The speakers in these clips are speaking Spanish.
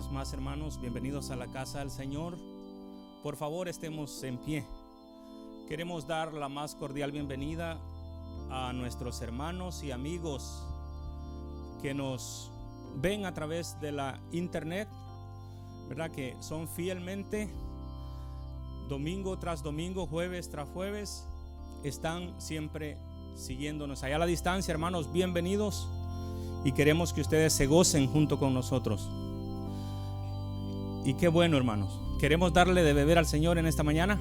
vez más, hermanos, bienvenidos a la casa del Señor. Por favor, estemos en pie. Queremos dar la más cordial bienvenida a nuestros hermanos y amigos que nos ven a través de la internet, ¿verdad? Que son fielmente, domingo tras domingo, jueves tras jueves, están siempre siguiéndonos. Allá a la distancia, hermanos, bienvenidos, y queremos que ustedes se gocen junto con nosotros. Y qué bueno, hermanos. ¿Queremos darle de beber al Señor en esta mañana?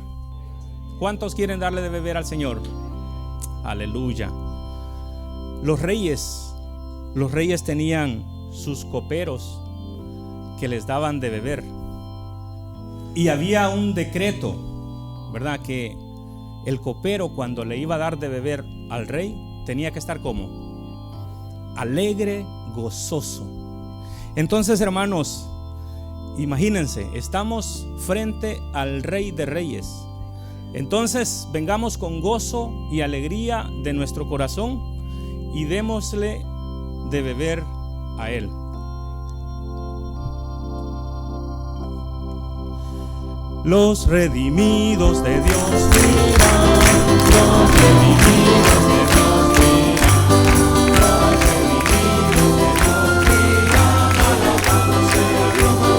¿Cuántos quieren darle de beber al Señor? Aleluya. Los reyes tenían sus coperos que les daban de beber. Y había un decreto, ¿verdad? Que el copero, cuando le iba a dar de beber al rey, tenía que estar como alegre, gozoso. Entonces, hermanos, imagínense, estamos frente al Rey de Reyes. Entonces, vengamos con gozo y alegría de nuestro corazón y démosle de beber a Él. Los redimidos de Dios vivan, los redimidos de Dios vivan, los redimidos de Dios vivan, alabado sea Dios.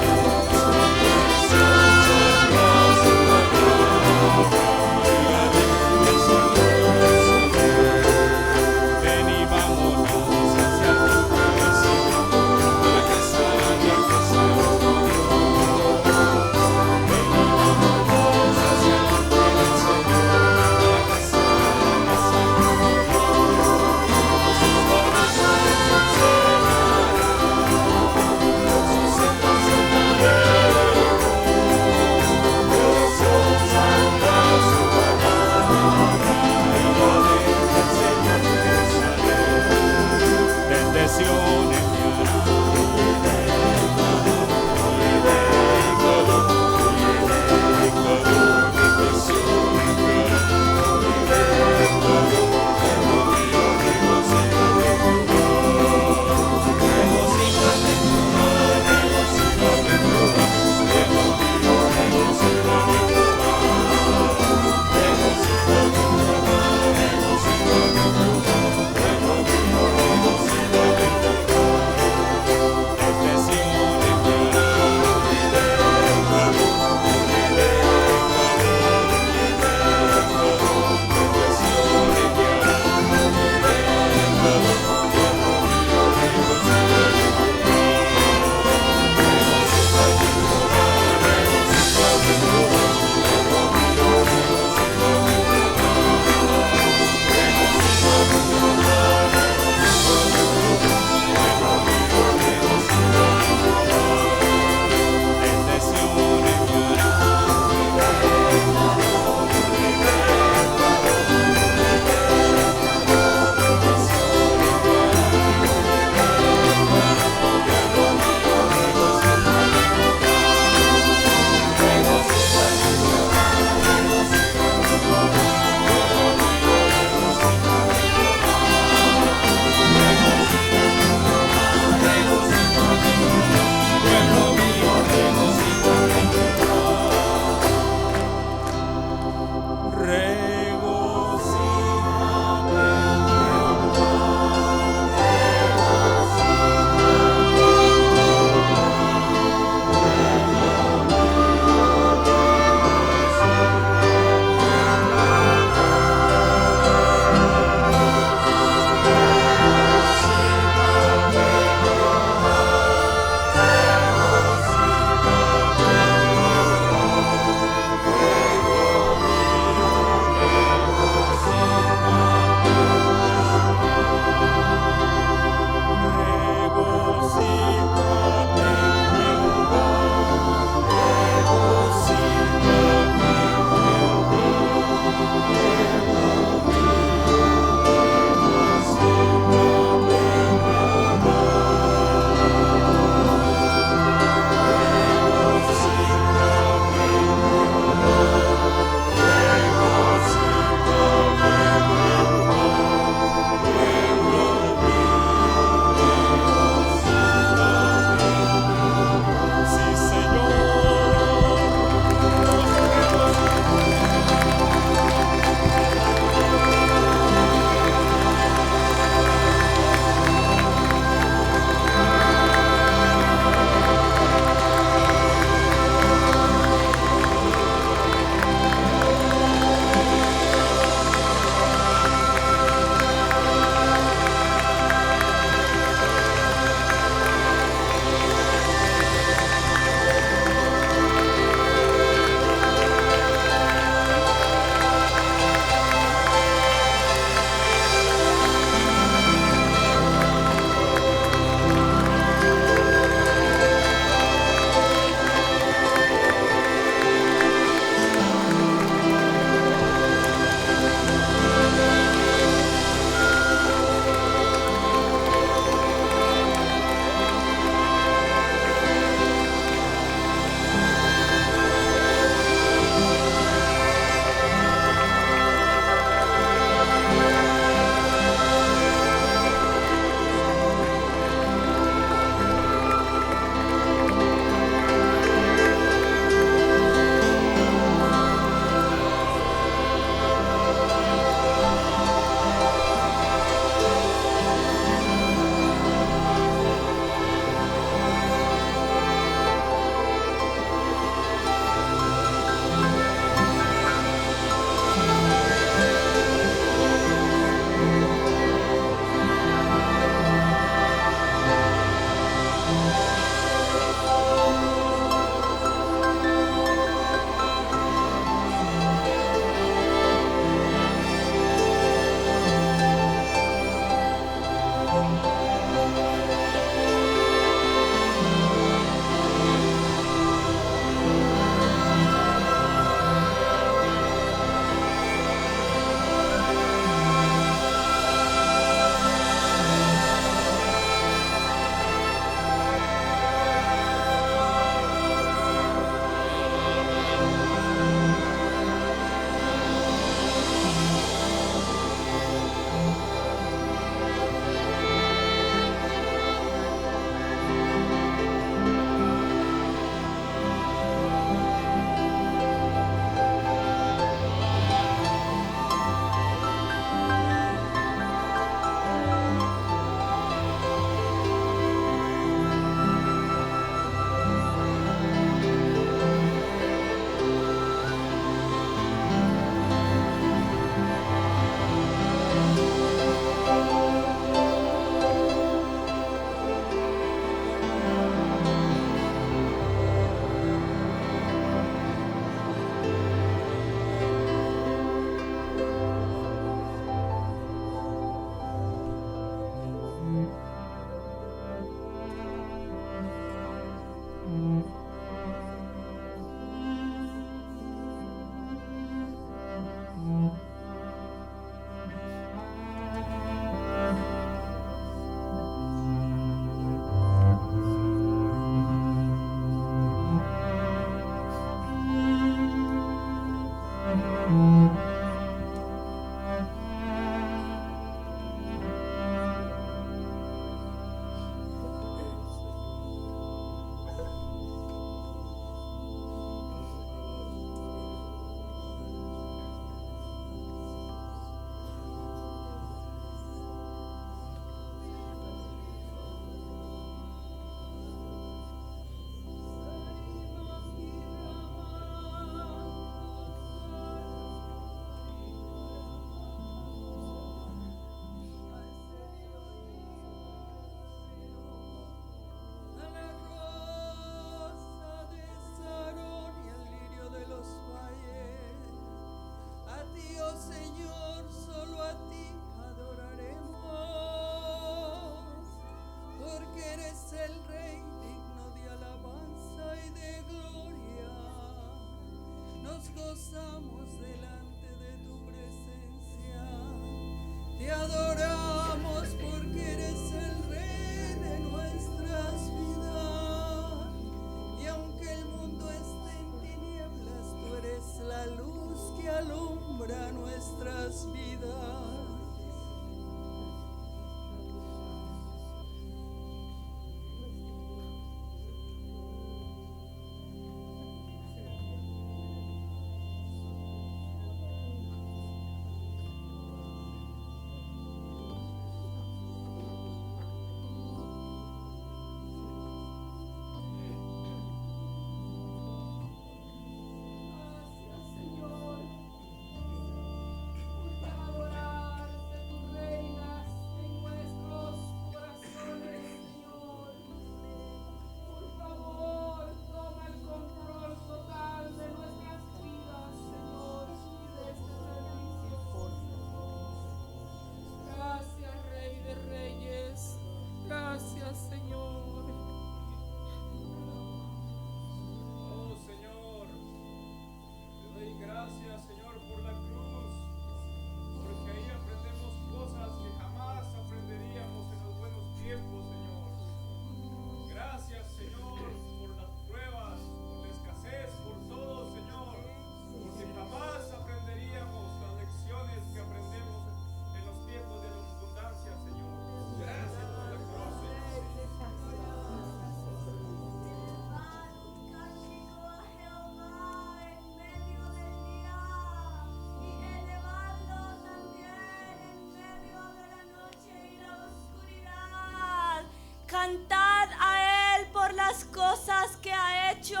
cantad a Él por las cosas que ha hecho,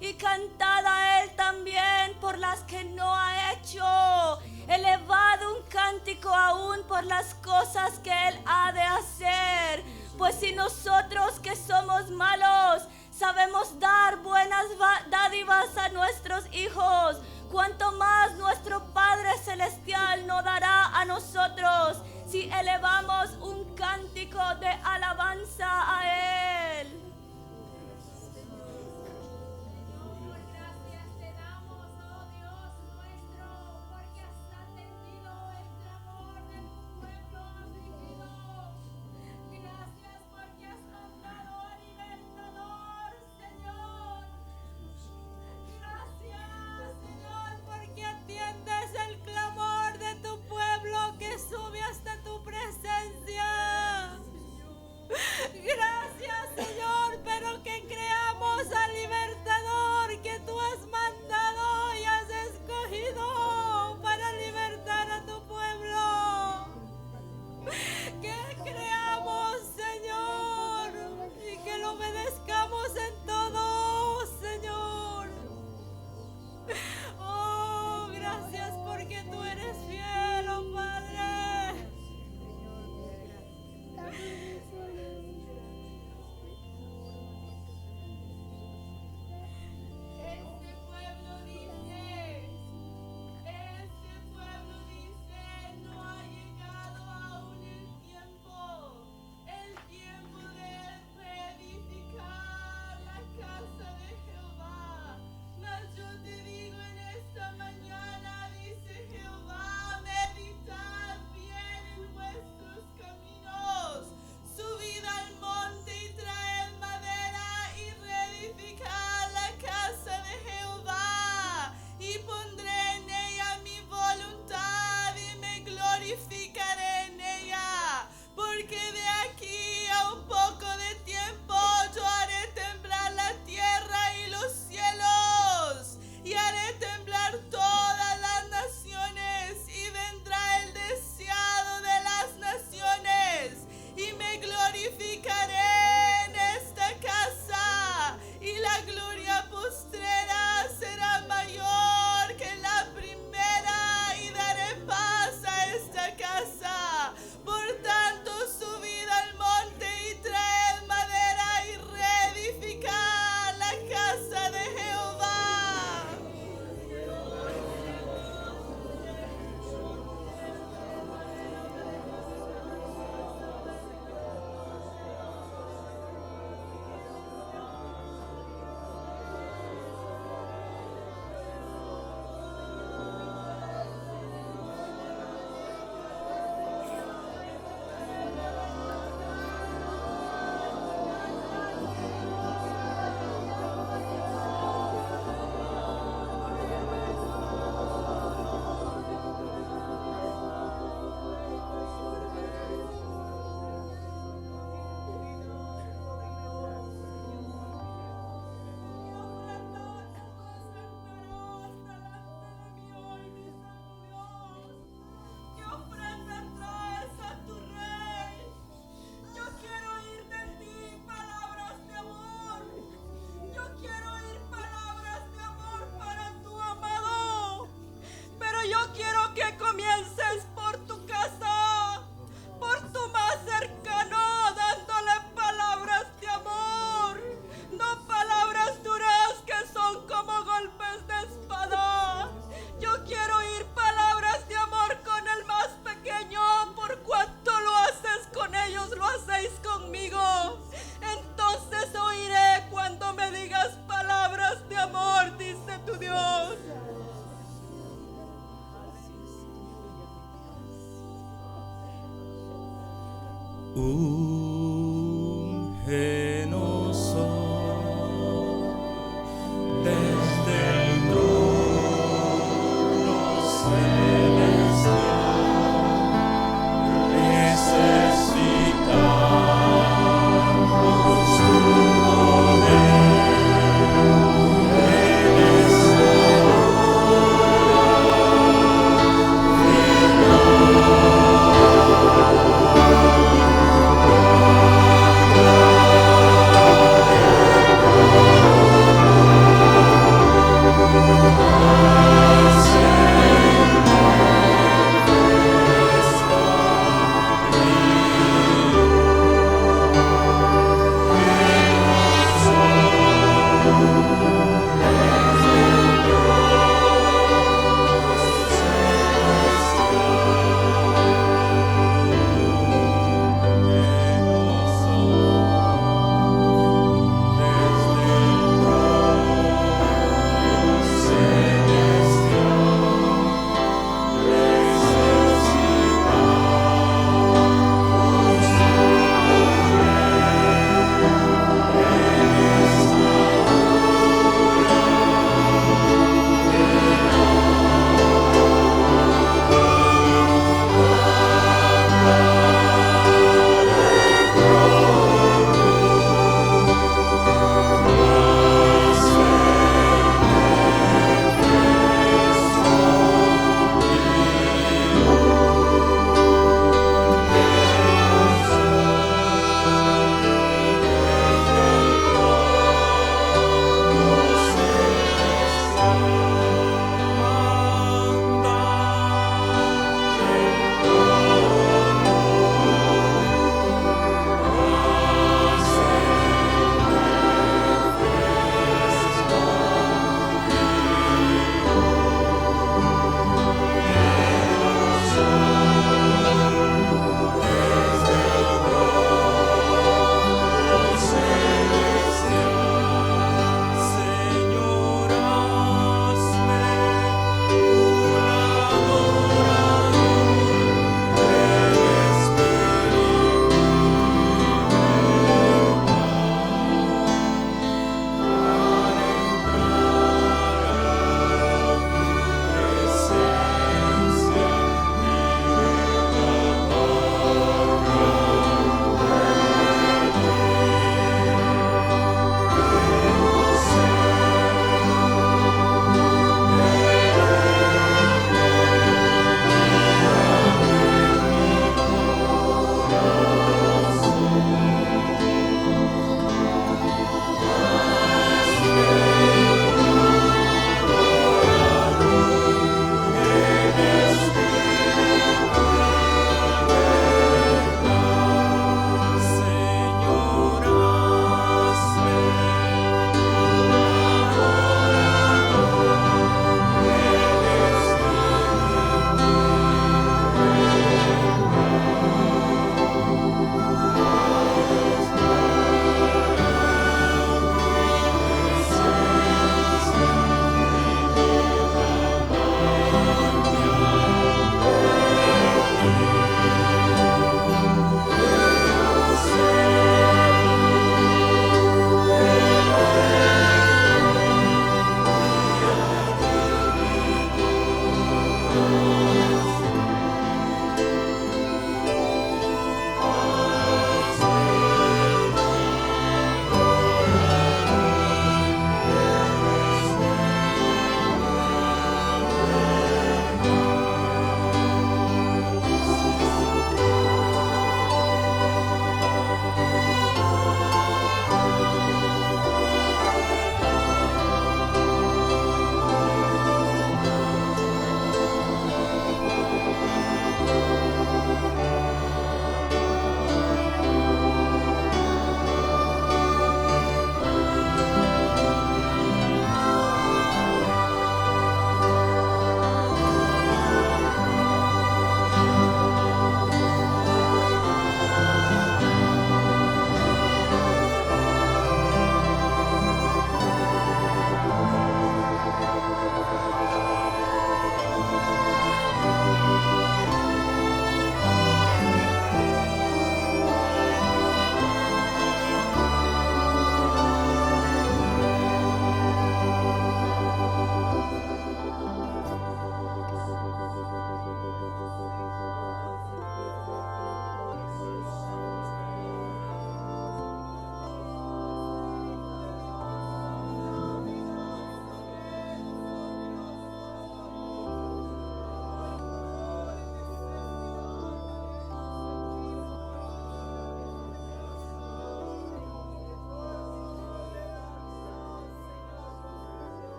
y cantad a Él también por las que no ha hecho. Elevad un cántico aún por las cosas que Él ha de hacer. Pues si nosotros que somos malos sabemos dar buenas dádivas a nuestros hijos, cuánto más nuestro Padre Celestial nos dará a nosotros si elevamos un cántico de alabanza a Él. Gracias, Señor, pero que creamos al libertador que tú has mandado y has escogido para libertar a tu pueblo. Que creamos, Señor, y que lo obedezcamos en todo, Señor. Oh, gracias porque tú eres fiel, oh Padre.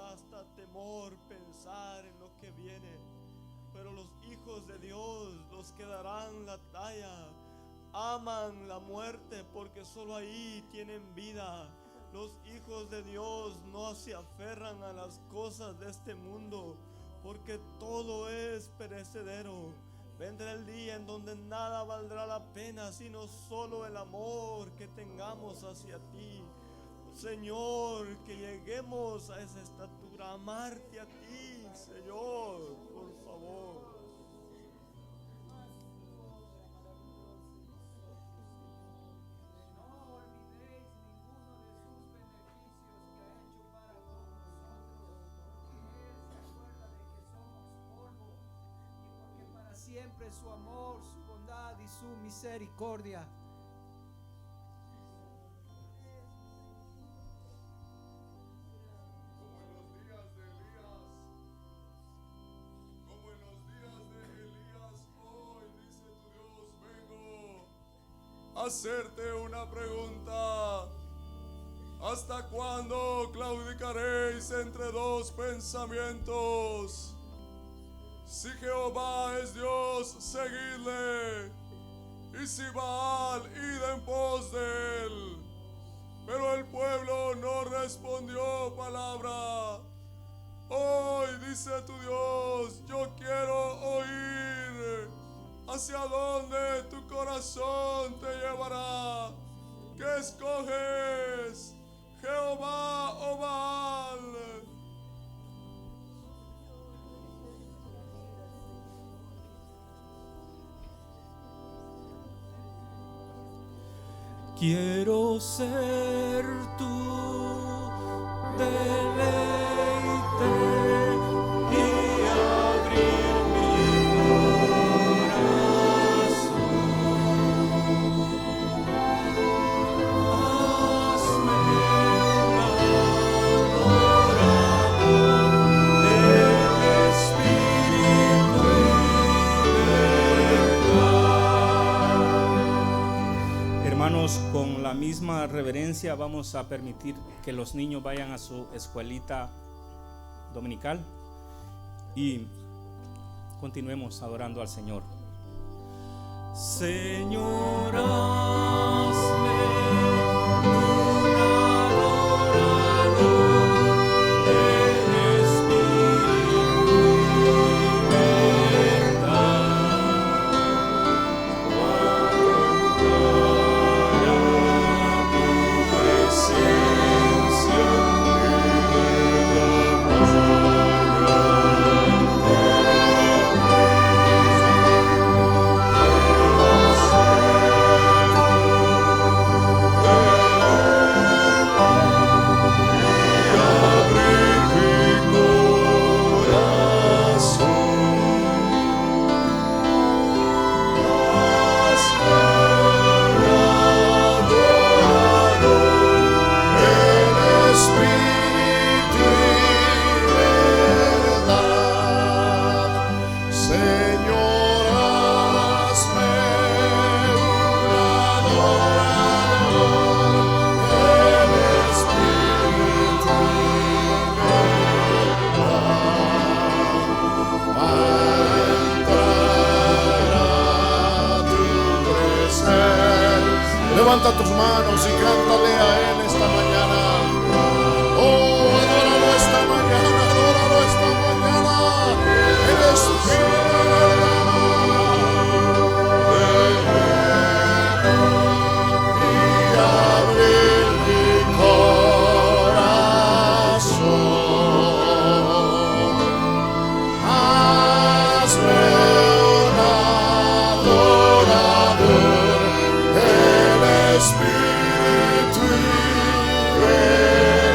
da hasta temor pensar en lo que viene. Pero los hijos de Dios, los que darán la talla, aman la muerte porque solo ahí tienen vida. Los hijos de Dios no se aferran a las cosas de este mundo, porque todo es perecedero. Vendrá el día en donde nada valdrá la pena, sino solo el amor que tengamos hacia ti. Señor, que lleguemos a esa estatura, amarte a ti, Señor, por favor. Siempre su amor, su bondad y su misericordia. Como en los días de Elías, hoy dice tu Dios, vengo a hacerte una pregunta. ¿Hasta cuándo claudicaréis entre dos pensamientos? Si Jehová es Dios, seguidle, y si Baal, id en pos de él. Pero el pueblo no respondió palabra. Hoy dice tu Dios, yo quiero oír hacia dónde tu corazón te llevará. ¿Qué escoges, Jehová o Baal? Quiero ser tu deleite y abrir mi corazón. Hazme un adorador del Espíritu y verdad. Hermanos, con la misma reverencia vamos a permitir que los niños vayan a su escuelita dominical y continuemos adorando al Señor. Señor, hazme un adorador en espíritu y verdad. Levanta tus manos y cántale a Él esta mañana. Oh, adóralo esta mañana, adóralo esta mañana. Él es y abrir mi corazón. Hazme un adorador. Espíritu y verdad.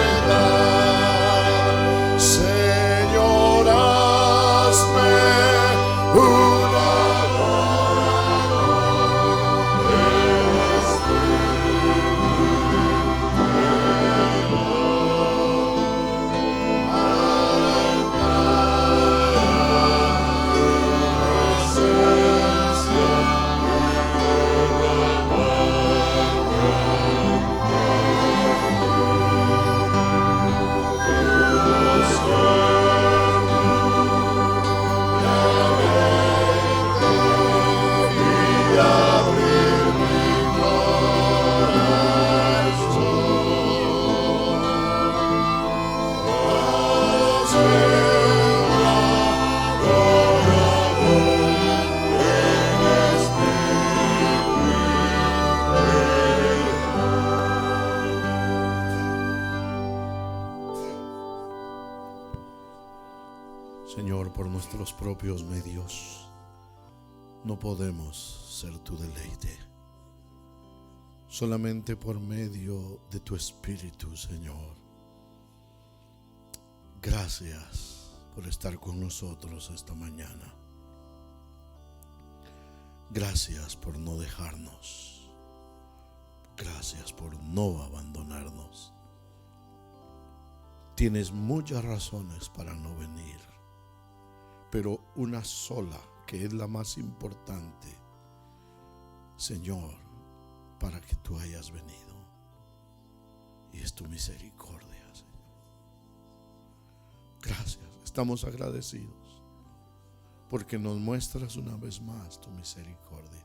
por nuestros propios medios no podemos ser tu deleite. Solamente por medio de tu Espíritu, Señor. Gracias por estar con nosotros esta mañana. Gracias por no dejarnos. Gracias por no abandonarnos. Tienes muchas razones para no venir, pero una sola, que es la más importante, Señor, para que tú hayas venido, y es tu misericordia, Señor. Gracias, estamos agradecidos porque nos muestras una vez más tu misericordia.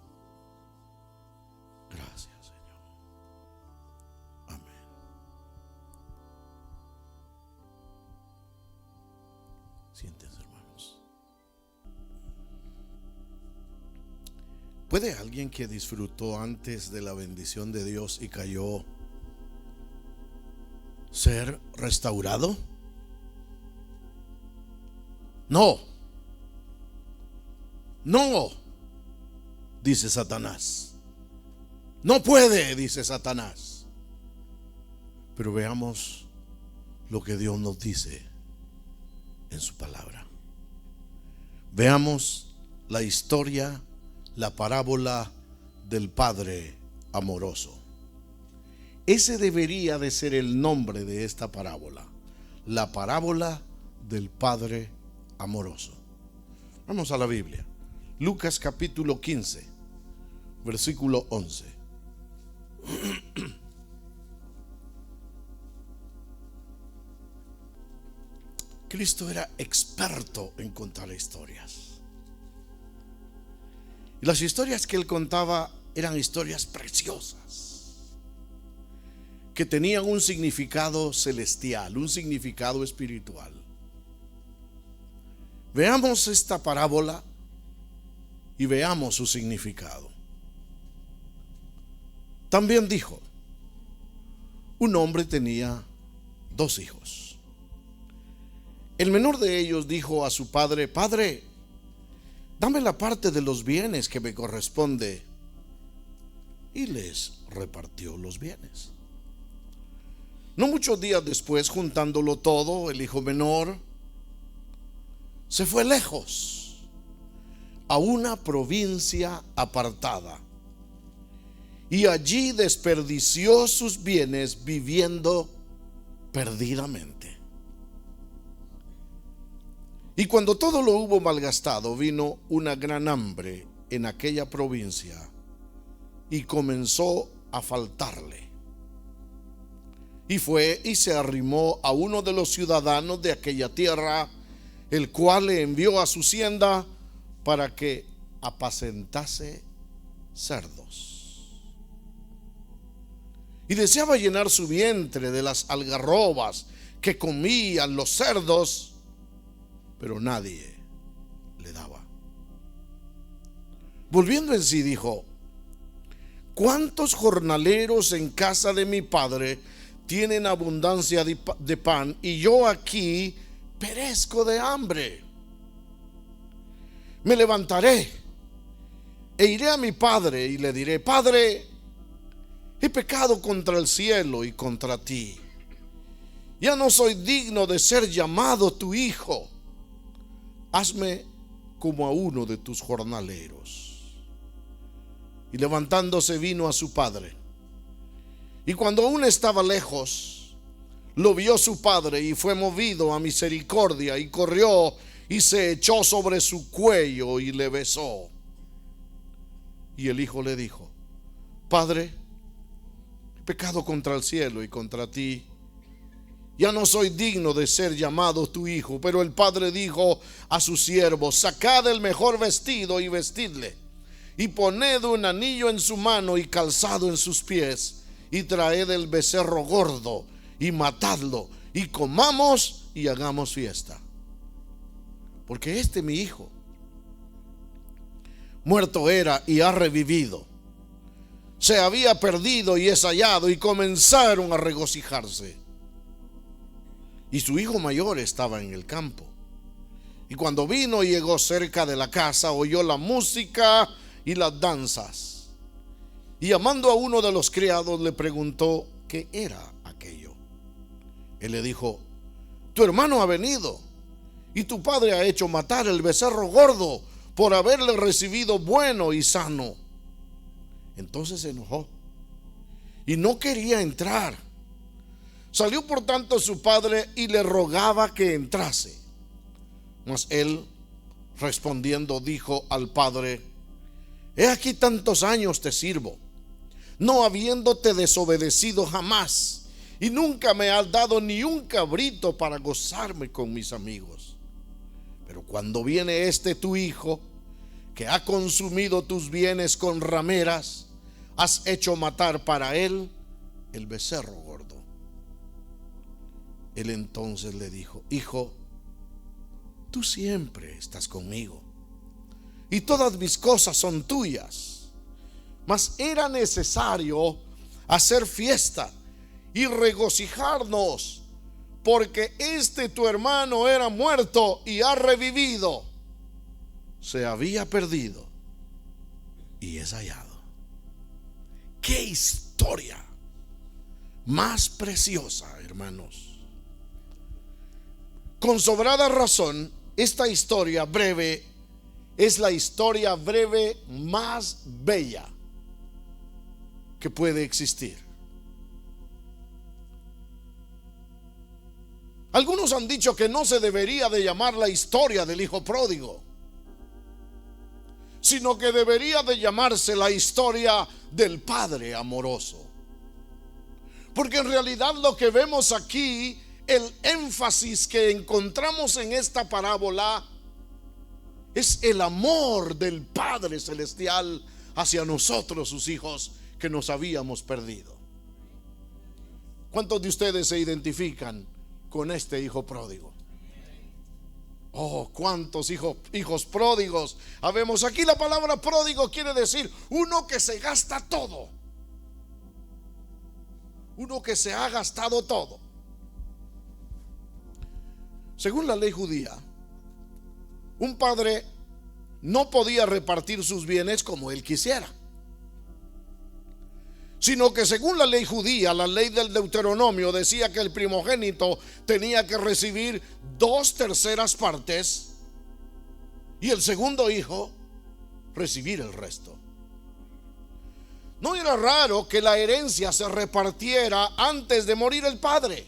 Gracias, Señor. Amén. Siéntense, hermanos. ¿Puede alguien que disfrutó antes de la bendición de Dios y cayó ser restaurado? No, no, dice Satanás. No puede, dice Satanás. Pero veamos lo que Dios nos dice en su palabra. Veamos la historia, la parábola del Padre amoroso. Ese debería de ser el nombre de esta parábola, la parábola del Padre amoroso. Vamos a la Biblia. Lucas capítulo 15, versículo 11. Cristo era experto en contar historias. Y las historias que él contaba eran historias preciosas, que tenían un significado celestial, un significado espiritual. Veamos esta parábola y veamos su significado. También dijo: un hombre tenía 2 hijos. El menor de ellos dijo a su padre: Padre, dame la parte de los bienes que me corresponde. Y les repartió los bienes. No muchos días después, juntándolo todo, el hijo menor se fue lejos, a una provincia apartada, y allí desperdició sus bienes viviendo perdidamente. Y cuando todo lo hubo malgastado, vino una gran hambre en aquella provincia y comenzó a faltarle. Y fue y se arrimó a uno de los ciudadanos de aquella tierra, el cual le envió a su hacienda para que apacentase cerdos. Y deseaba llenar su vientre de las algarrobas que comían los cerdos, pero nadie le daba. Volviendo en sí, dijo: ¿cuántos jornaleros en casa de mi padre tienen abundancia de pan, y yo aquí perezco de hambre? Me levantaré e iré a mi padre y le diré: Padre, he pecado contra el cielo y contra ti. Ya no soy digno de ser llamado tu hijo. Hazme como a uno de tus jornaleros. Y levantándose vino a su padre. Y cuando aún estaba lejos, lo vio su padre y fue movido a misericordia y corrió y se echó sobre su cuello y le besó. Y el hijo le dijo: Padre, he pecado contra el cielo y contra ti. Ya no soy digno de ser llamado tu hijo. Pero el padre dijo a sus siervos: sacad el mejor vestido y vestidle, y poned un anillo en su mano y calzado en sus pies, y traed el becerro gordo y matadlo, y comamos y hagamos fiesta. Porque este mi hijo muerto era y ha revivido, se había perdido y es hallado. Y comenzaron a regocijarse. Y su hijo mayor estaba en el campo. Y cuando vino y llegó cerca de la casa, oyó la música y las danzas. Y llamando a uno de los criados, le preguntó qué era aquello. Él le dijo: tu hermano ha venido, y tu padre ha hecho matar el becerro gordo por haberle recibido bueno y sano. Entonces se enojó y no quería entrar. Salió por tanto su padre y le rogaba que entrase. Mas él, respondiendo, dijo al padre: he aquí tantos años te sirvo, no habiéndote desobedecido jamás, y nunca me has dado ni un cabrito para gozarme con mis amigos. Pero cuando viene este tu hijo, que ha consumido tus bienes con rameras, has hecho matar para él el becerro gordo. Él entonces le dijo: hijo, tú siempre estás conmigo, y todas mis cosas son tuyas. Mas era necesario hacer fiesta y regocijarnos, porque este tu hermano era muerto y ha revivido, se había perdido y es hallado. ¡Qué historia más preciosa, hermanos! Con sobrada razón, esta historia breve es la historia breve más bella que puede existir. Algunos han dicho que no se debería de llamar la historia del hijo pródigo, sino que debería de llamarse la historia del padre amoroso. Porque en realidad lo que vemos aquí, el énfasis que encontramos en esta parábola, es el amor del Padre Celestial hacia nosotros, sus hijos, que nos habíamos perdido. ¿Cuántos de ustedes se identifican con este hijo pródigo? Oh, cuántos hijos pródigos habemos aquí. La palabra pródigo quiere decir uno que se gasta todo, uno que se ha gastado todo. Según la ley judía, un padre no podía repartir sus bienes como él quisiera, sino que según la ley judía, la ley del Deuteronomio decía que el primogénito tenía que recibir 2/3 partes y el segundo hijo recibir el resto. No era raro que la herencia se repartiera antes de morir el padre,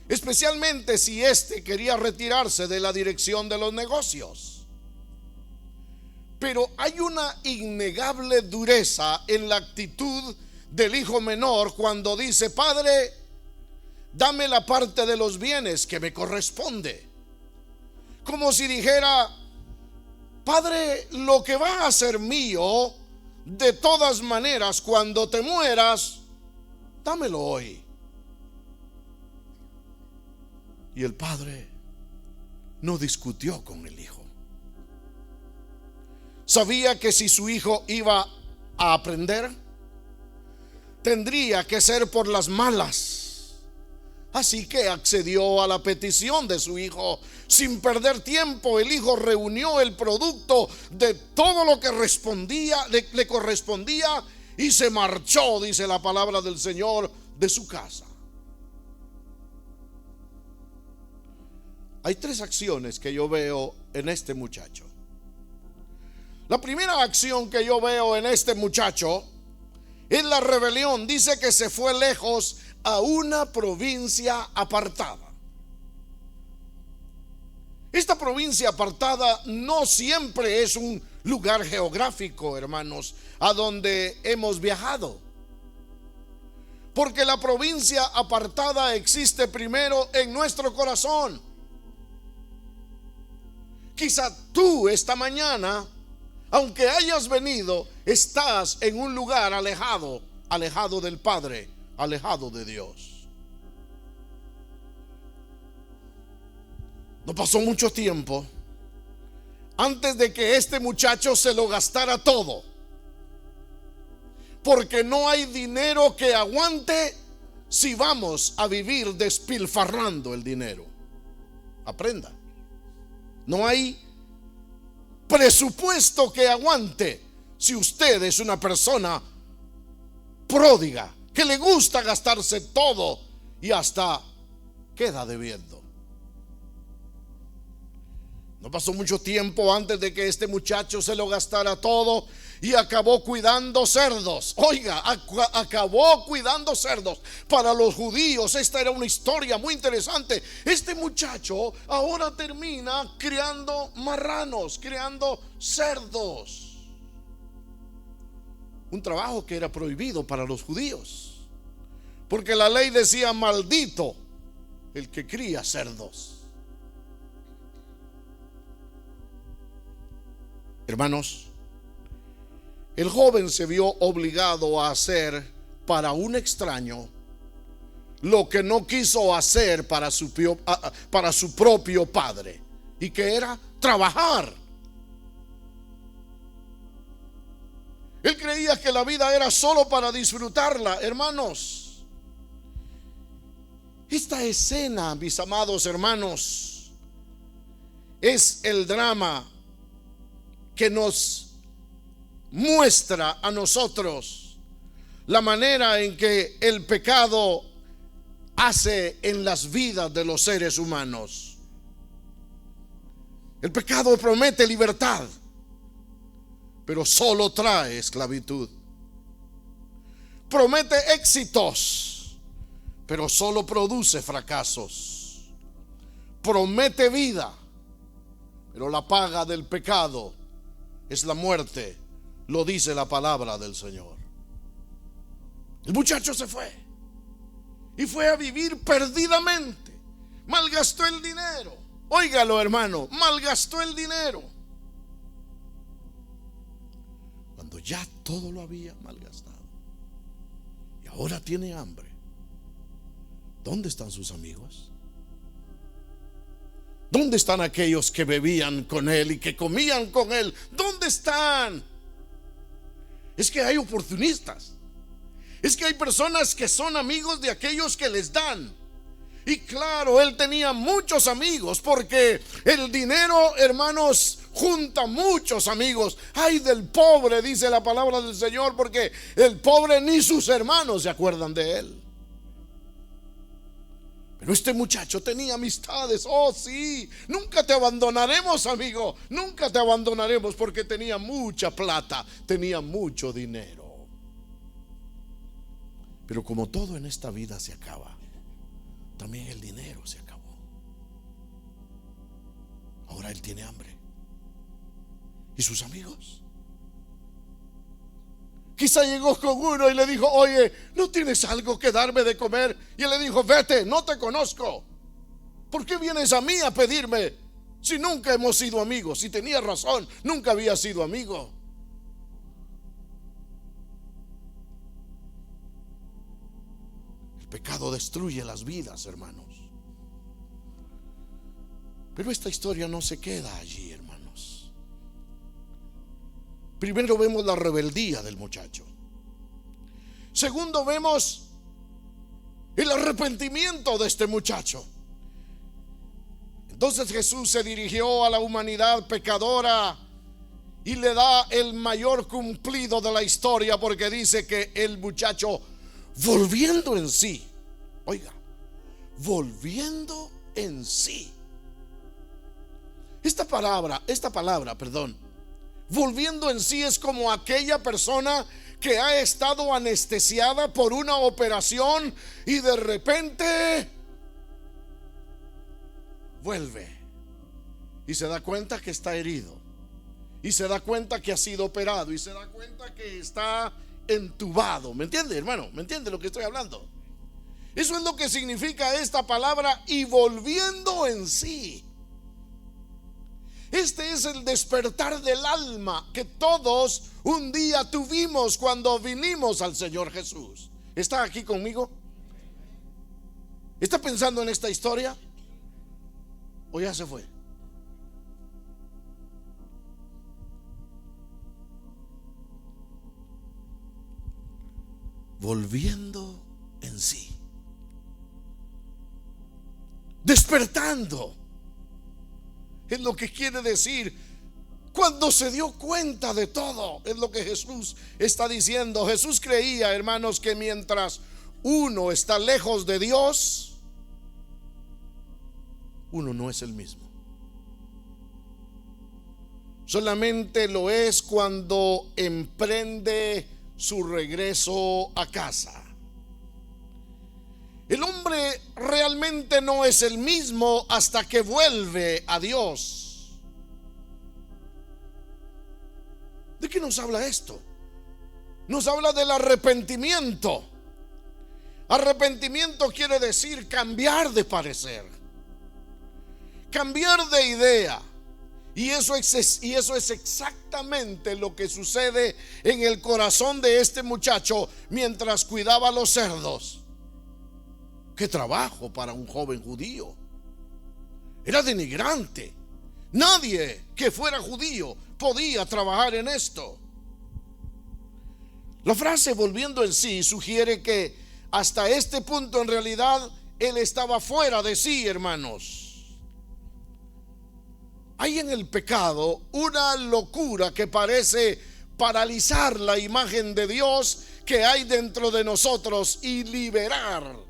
especialmente si éste quería retirarse de la dirección de los negocios. Pero hay una innegable dureza en la actitud del hijo menor cuando dice: padre, dame la parte de los bienes que me corresponde. Como si dijera: padre, lo que va a ser mío, de todas maneras, cuando te mueras, dámelo hoy. Y el padre no discutió con el hijo. Sabía que si su hijo iba a aprender, tendría que ser por las malas. Así que accedió a la petición de su hijo. Sin perder tiempo, el hijo reunió el producto de todo lo que le correspondía y se marchó, dice la palabra del Señor, de su casa. Hay 3 acciones que yo veo en este muchacho. La primera acción que yo veo en este muchacho es la rebelión. Dice que se fue lejos a una provincia apartada. Esta provincia apartada no siempre es un lugar geográfico, hermanos, a donde hemos viajado. Porque la provincia apartada existe primero en nuestro corazón. Quizá tú esta mañana, aunque hayas venido, estás en un lugar alejado del Padre, alejado de Dios. No pasó mucho tiempo antes de que este muchacho se lo gastara todo, porque no hay dinero que aguante si vamos a vivir despilfarrando el dinero. Aprenda. No hay presupuesto que aguante si usted es una persona pródiga, que le gusta gastarse todo y hasta queda debiendo. No pasó mucho tiempo antes de que este muchacho se lo gastara todo y acabó cuidando cerdos. Oiga, acabó cuidando cerdos. Para los judíos esta era una historia muy interesante. Este muchacho ahora termina criando marranos, criando cerdos. Un trabajo que era prohibido para los judíos, porque la ley decía: maldito el que cría cerdos. Hermanos, el joven se vio obligado a hacer para un extraño lo que no quiso hacer para su propio padre, y que era trabajar. Él creía que la vida era solo para disfrutarla. Hermanos, esta escena, mis amados hermanos, es el drama que nos muestra a nosotros la manera en que el pecado hace en las vidas de los seres humanos. El pecado promete libertad, pero solo trae esclavitud. Promete éxitos, pero solo produce fracasos. Promete vida, pero la paga del pecado es la muerte, lo dice la palabra del Señor. El muchacho se fue y fue a vivir perdidamente. Malgastó el dinero. Óigalo, hermano, malgastó el dinero cuando ya todo lo había malgastado. Y ahora tiene hambre. ¿Dónde están sus amigos? ¿Dónde están aquellos que bebían con él y que comían con él? ¿Dónde están? Es que hay oportunistas. Es que hay personas que son amigos de aquellos que les dan. Y claro, él tenía muchos amigos, porque el dinero, hermanos, junta muchos amigos. Ay del pobre, dice la palabra del Señor, porque el pobre ni sus hermanos se acuerdan de él. Pero este muchacho tenía amistades. Oh sí, nunca te abandonaremos, amigo, nunca te abandonaremos, porque tenía mucha plata, tenía mucho dinero. Pero como todo en esta vida se acaba, también el dinero se acabó. Ahora él tiene hambre. ¿Y sus amigos? Quizá llegó con uno y le dijo: oye, ¿no tienes algo que darme de comer? Y él le dijo: vete, no te conozco. ¿Por qué vienes a mí a pedirme si nunca hemos sido amigos? Si tenía razón, nunca había sido amigo. El pecado destruye las vidas, hermanos. Pero esta historia no se queda allí, hermanos. Primero vemos la rebeldía del muchacho. Segundo, vemos el arrepentimiento de este muchacho. Entonces Jesús se dirigió a la humanidad pecadora y le da el mayor cumplido de la historia, porque dice que el muchacho, volviendo en sí, oiga, volviendo en sí. Esta palabra, volviendo en sí, es como aquella persona que ha estado anestesiada por una operación y de repente vuelve y se da cuenta que está herido, y se da cuenta que ha sido operado, y se da cuenta que está entubado. ¿Me entiende, hermano? ¿Me entiende lo que estoy hablando? Eso es lo que significa esta palabra: y volviendo en sí. Este es el despertar del alma que todos un día tuvimos cuando vinimos al Señor Jesús. ¿Está aquí conmigo? ¿Está pensando en esta historia? ¿O ya se fue? Volviendo en sí, despertando. Es lo que quiere decir. Cuando se dio cuenta de todo, es lo que Jesús está diciendo. Jesús creía, hermanos, que mientras uno está lejos de Dios, uno no es el mismo. Solamente lo es cuando emprende su regreso a casa. El hombre realmente no es el mismo hasta que vuelve a Dios. ¿De qué nos habla esto? Nos habla del arrepentimiento. Arrepentimiento quiere decir cambiar de parecer, cambiar de idea. Y eso es exactamente lo que sucede en el corazón de este muchacho mientras cuidaba los cerdos. Qué trabajo para un joven judío. Era denigrante. Nadie que fuera judío podía trabajar en esto. La frase volviendo en sí sugiere que hasta este punto en realidad él estaba fuera de sí, hermanos. Hay en el pecado una locura que parece paralizar la imagen de Dios que hay dentro de nosotros y liberar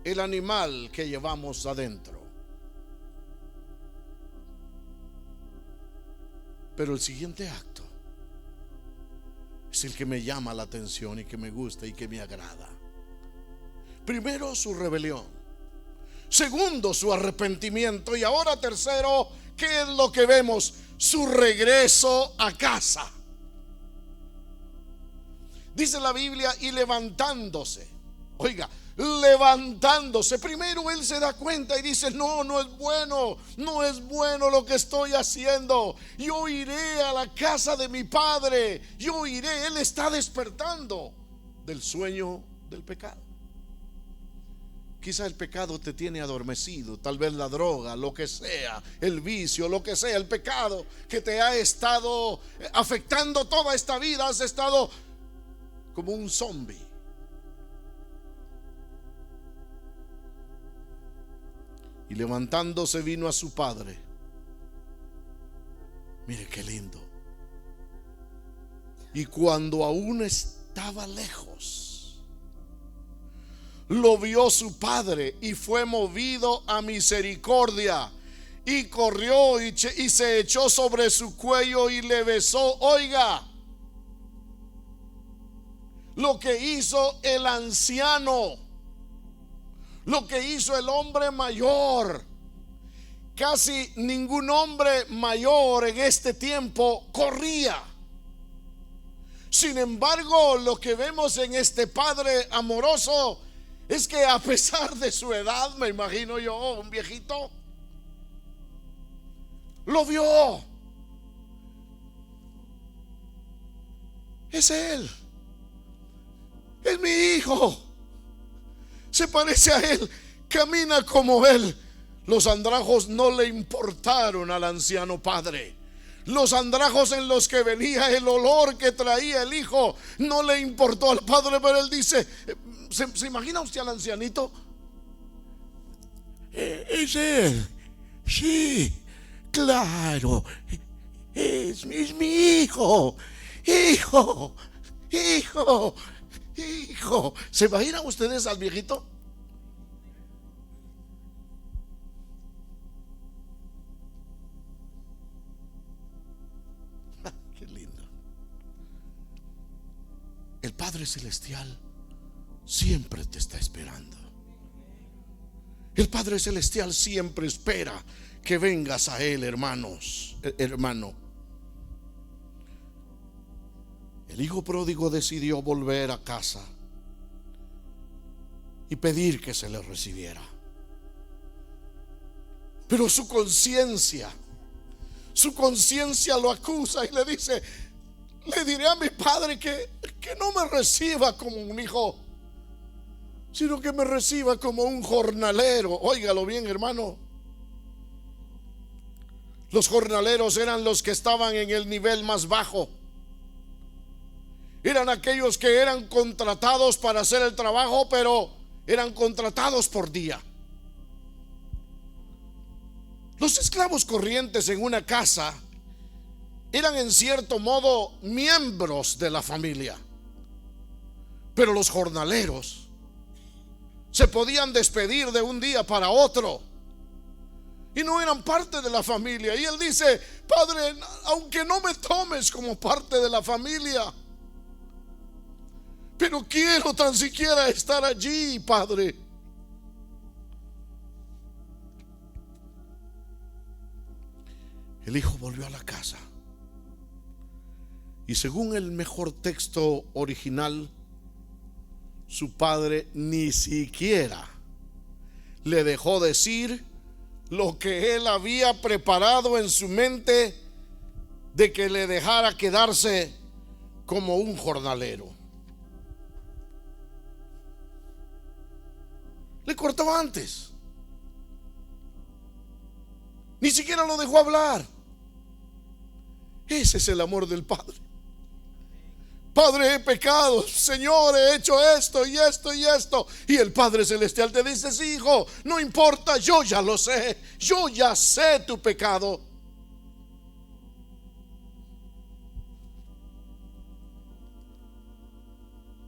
el animal que llevamos adentro. Pero el siguiente acto es el que me llama la atención y que me gusta y que me agrada. Primero, su rebelión. Segundo, su arrepentimiento. Y ahora tercero, ¿qué es lo que vemos? Su regreso a casa. Dice la Biblia, y levantándose. Oiga, levantándose. Primero él se da cuenta y dice: no, no es bueno, no es bueno lo que estoy haciendo. Yo iré a la casa de mi padre. Yo iré. Él está despertando del sueño del pecado. Quizá el pecado te tiene adormecido, tal vez la droga, lo que sea, el vicio, lo que sea, el pecado que te ha estado afectando toda esta vida. Has estado como un zombie. Y levantándose vino a su padre. Mire qué lindo. Y cuando aún estaba lejos, lo vio su padre y fue movido a misericordia, y corrió y se echó sobre su cuello y le besó. Oiga, lo que hizo el anciano, lo que hizo el hombre mayor. Casi ningún hombre mayor en este tiempo corría. Sin embargo, lo que vemos en este padre amoroso es que a pesar de su edad, me imagino yo, un viejito, lo vio. Es él. Es mi hijo. Se parece a él. Camina como él. Los andrajos no le importaron al anciano padre. Los andrajos en los que venía el olor que traía el hijo no le importó al padre, pero él dice: ¿se imagina usted al ancianito? Es él. Sí, claro. Es mi hijo. Hijo. ¿Se imaginan ustedes al viejito? Qué lindo. El Padre Celestial siempre te está esperando. El Padre Celestial siempre espera que vengas a Él, hermano. El hijo pródigo decidió volver a casa y pedir que se le recibiera. Pero su conciencia lo acusa y le dice: le diré a mi padre que no me reciba como un hijo, sino que me reciba como un jornalero. Óigalo bien, hermano. Los jornaleros eran los que estaban en el nivel más bajo. Eran aquellos que eran contratados para hacer el trabajo, pero eran contratados por día. Los esclavos corrientes en una casa eran en cierto modo miembros de la familia, pero los jornaleros se podían despedir de un día para otro y no eran parte de la familia. Y él dice: Padre, aunque no me tomes como parte de la familia, pero quiero tan siquiera estar allí, Padre. El hijo volvió a la casa y, según el mejor texto original, su padre ni siquiera le dejó decir lo que él había preparado en su mente de que le dejara quedarse como un jornalero. Le cortó antes. Ni siquiera lo dejó hablar. Ese es el amor del Padre. Padre, he pecado, Señor, he hecho esto y esto y esto. Y el Padre Celestial te dice: sí, hijo, no importa, yo ya lo sé. Yo ya sé tu pecado.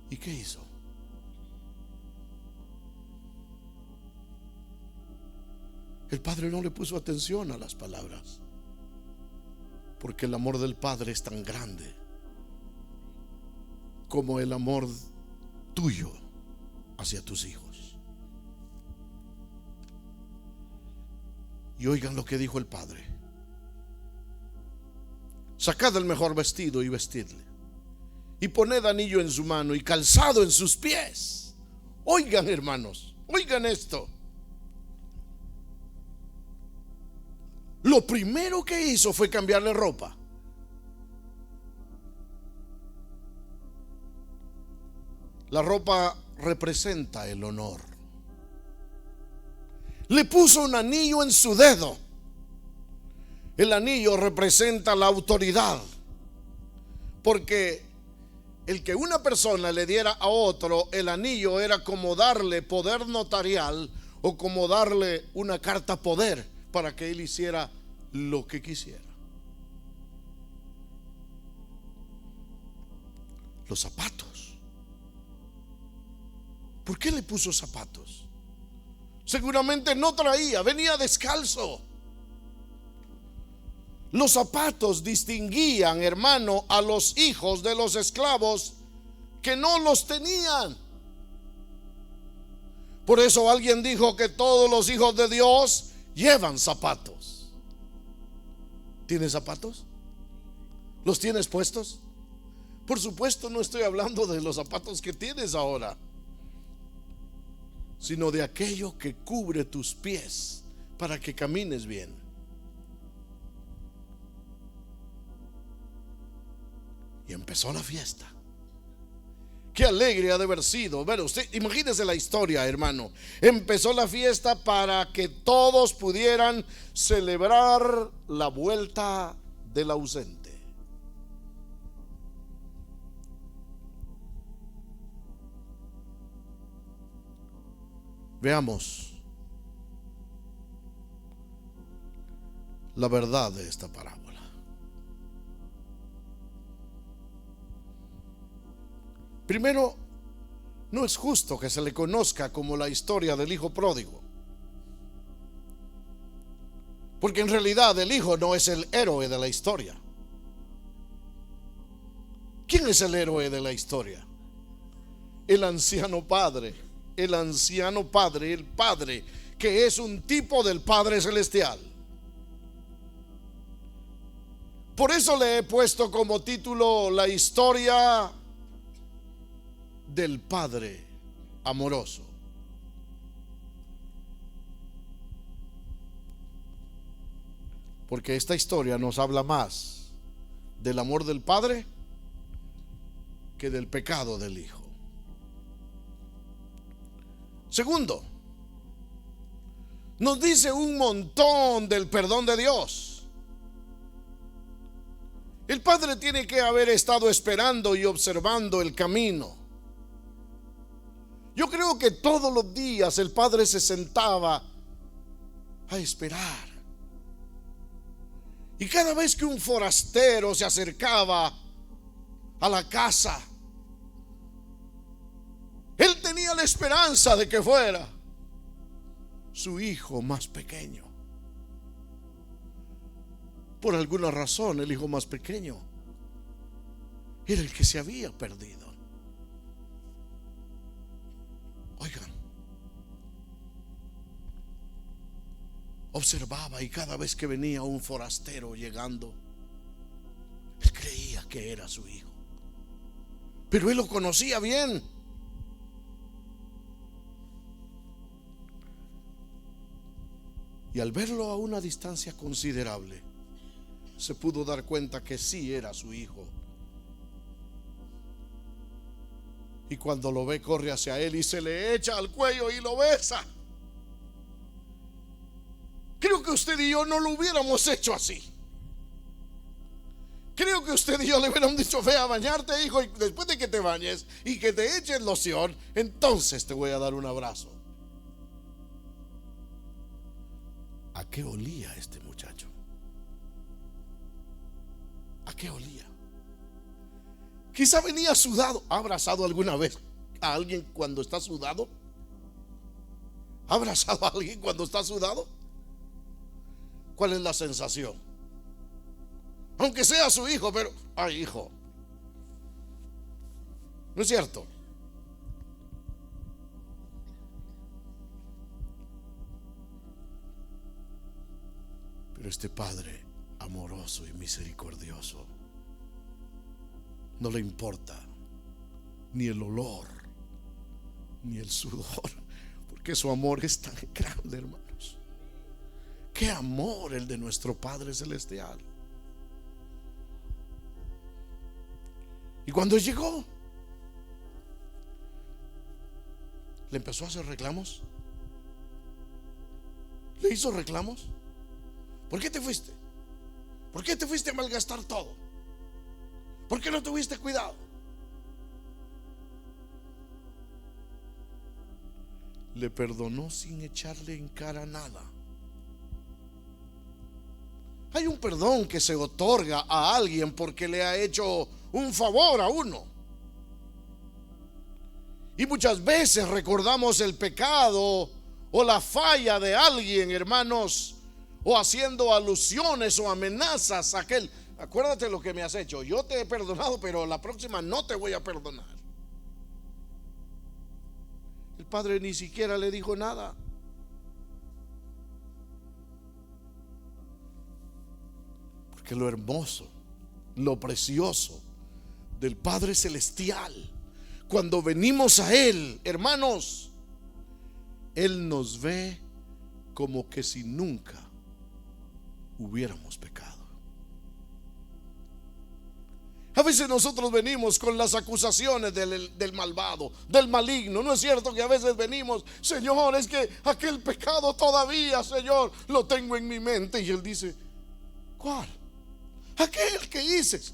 ¿Y qué hizo? El Padre no le puso atención a las palabras, porque el amor del Padre es tan grande como el amor tuyo hacia tus hijos. Y oigan lo que dijo el Padre: sacad el mejor vestido y vestidle, y poned anillo en su mano y calzado en sus pies. Oigan, hermanos, oigan esto. Lo primero que hizo fue cambiarle ropa. La ropa representa el honor. Le puso un anillo en su dedo. El anillo representa la autoridad, porque el que una persona le diera a otro el anillo era como darle poder notarial o como darle una carta poder para que él hiciera lo que quisiera. Los zapatos. ¿Por qué le puso zapatos? Seguramente no traía, venía descalzo. Los zapatos distinguían, hermano, a los hijos de los esclavos que no los tenían. Por eso alguien dijo que todos los hijos de Dios llevan zapatos. ¿Tienes zapatos? ¿Los tienes puestos? Por supuesto, no estoy hablando de los zapatos que tienes ahora, sino de aquello que cubre tus pies para que camines bien. Y empezó la fiesta. Qué alegre ha de haber sido. Bueno, usted imagínese la historia, hermano. Empezó la fiesta para que todos pudieran celebrar la vuelta del ausente. Veamos la verdad de esta parábola. Primero, no es justo que se le conozca como la historia del hijo pródigo, porque en realidad el hijo no es el héroe de la historia. ¿Quién es el héroe de la historia? El anciano padre. El anciano padre, el Padre, que es un tipo del Padre Celestial. Por eso le he puesto como título la historia del Padre amoroso. Porque esta historia nos habla más del amor del Padre que del pecado del Hijo. Segundo, nos dice un montón del perdón de Dios. El Padre tiene que haber estado esperando y observando el camino. Yo creo que todos los días el Padre se sentaba a esperar Y cada vez que un forastero se acercaba a la casa, él tenía la esperanza de que fuera su hijo más pequeño. Por alguna razón, el hijo más pequeño era el que se había perdido. Oigan, observaba, y cada vez que venía un forastero llegando, él creía que era su hijo, pero él lo conocía bien. Y al verlo a una distancia considerable, se pudo dar cuenta que sí era su hijo. Y cuando lo ve, corre hacia él y se le echa al cuello y lo besa. Creo que usted y yo no lo hubiéramos hecho así. Creo que usted y yo le hubiéramos dicho: ve a bañarte, hijo, y después de que te bañes y que te eches loción, entonces te voy a dar un abrazo. ¿A qué olía este muchacho? ¿A qué olía? Quizá venía sudado. ¿Ha abrazado alguna vez a alguien cuando está sudado? ¿Ha abrazado a alguien cuando está sudado? ¿Cuál es la sensación? Aunque sea su hijo, pero ay, hijo, ¿no es cierto? Pero este Padre amoroso y misericordioso no le importa ni el olor ni el sudor, porque su amor es tan grande, hermanos. Qué amor el de nuestro Padre Celestial. Y cuando llegó, le empezó a hacer reclamos. Le hizo reclamos. ¿Por qué te fuiste? ¿Por qué te fuiste a malgastar todo? ¿Por qué no tuviste cuidado? Le perdonó sin echarle en cara nada. Hay un perdón que se otorga a alguien porque le ha hecho un favor a uno. Y muchas veces recordamos el pecado o la falla de alguien, hermanos, o haciendo alusiones o amenazas a aquel: acuérdate lo que me has hecho, yo te he perdonado, pero la próxima no te voy a perdonar. El Padre ni siquiera le dijo nada. Porque lo hermoso, lo precioso del Padre Celestial, cuando venimos a Él, hermanos, Él nos ve como que si nunca hubiéramos pecado. A veces nosotros venimos con las acusaciones del malvado, del maligno. ¿No es cierto que a veces venimos: Señor, es que aquel pecado todavía, Señor, lo tengo en mi mente? Y Él dice: ¿cuál? Aquel que dices.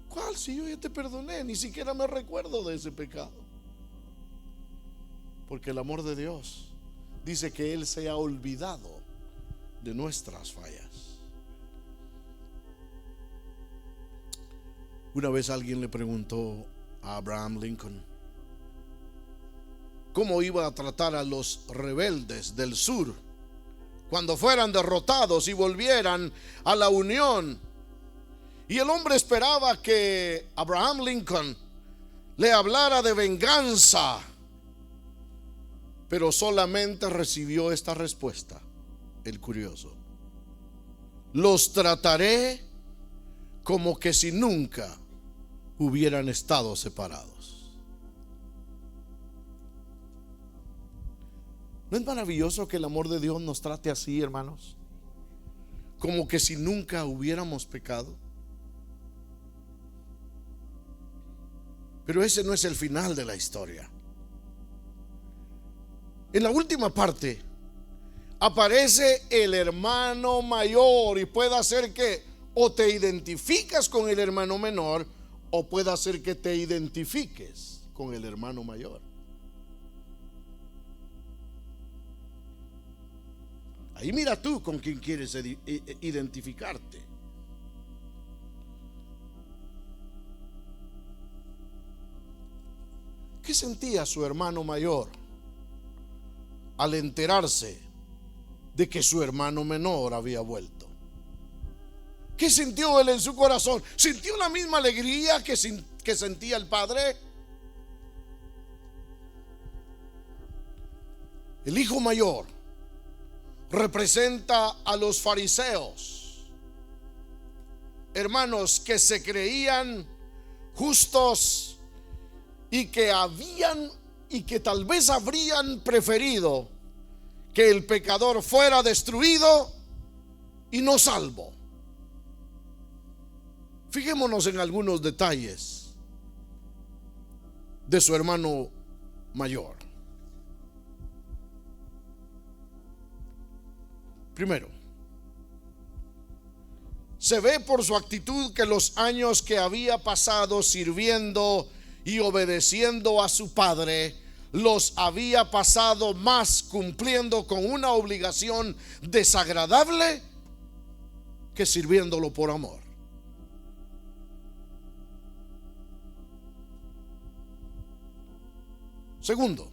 ¿Cuál? Si yo ya te perdoné, ni siquiera me recuerdo de ese pecado. Porque el amor de Dios dice que Él se ha olvidado de nuestras fallas. Una vez alguien le preguntó a Abraham Lincoln cómo iba a tratar a los rebeldes del sur cuando fueran derrotados y volvieran a la Unión. Y el hombre esperaba que Abraham Lincoln le hablara de venganza, pero solamente recibió esta respuesta, el curioso: los trataré como que si nunca hubieran estado separados. ¿No es maravilloso que el amor de Dios nos trate así, hermanos? Como que si nunca hubiéramos pecado. Pero ese no es el final de la historia. En la última parte aparece el hermano mayor, y puede ser que o te identificas con el hermano menor, o puede ser que te identifiques con el hermano mayor. Ahí mira tú con quién quieres identificarte. ¿Qué sentía su hermano mayor al enterarse de que su hermano menor había vuelto? ¿Qué sintió él en su corazón? ¿Sintió la misma alegría que sentía el padre? El hijo mayor representa a los fariseos, hermanos que se creían justos y que tal vez habrían preferido que el pecador fuera destruido y no salvo. Fijémonos en algunos detalles de su hermano mayor. Primero, se ve por su actitud que los años que había pasado sirviendo y obedeciendo a su padre, los había pasado más cumpliendo con una obligación desagradable que sirviéndolo por amor. Segundo,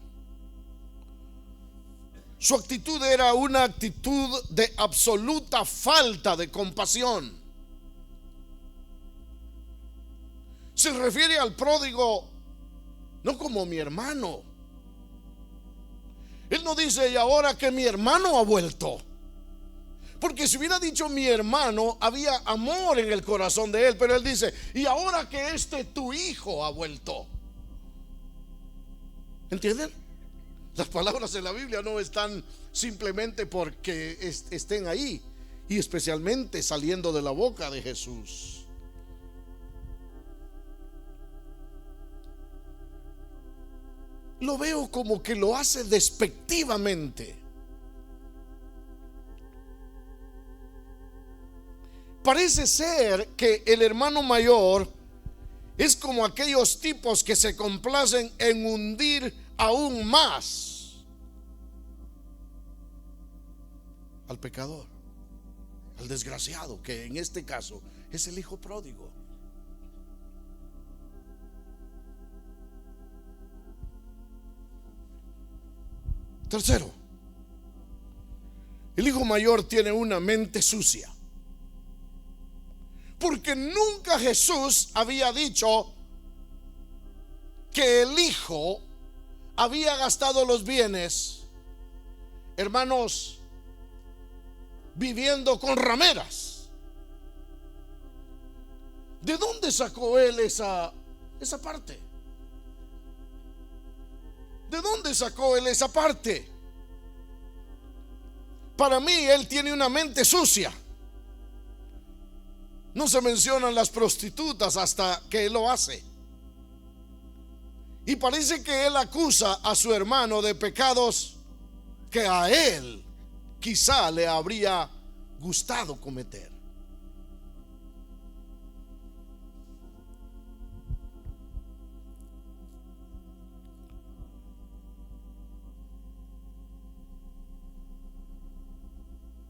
su actitud era una actitud de absoluta falta de compasión. Se refiere al pródigo no como mi hermano. Él no dice: y ahora que mi hermano ha vuelto. Porque si hubiera dicho mi hermano, había amor en el corazón de él. Pero él dice: y ahora que tu hijo ha vuelto. ¿Entienden? Las palabras de la Biblia no están simplemente porque estén ahí, y especialmente saliendo de la boca de Jesús. Lo veo como que lo hace despectivamente. Parece ser que el hermano mayor es como aquellos tipos que se complacen en hundir aún más al pecador, al desgraciado, que en este caso es el hijo pródigo. Tercero, el hijo mayor tiene una mente sucia, porque nunca Jesús había dicho que el hijo había gastado los bienes, hermanos, viviendo con rameras. ¿De dónde sacó él esa parte? ¿De dónde sacó él esa parte? Para mí él tiene una mente sucia. No se mencionan las prostitutas hasta que él lo hace. Y parece que él acusa a su hermano de pecados que a él quizá le habría gustado cometer.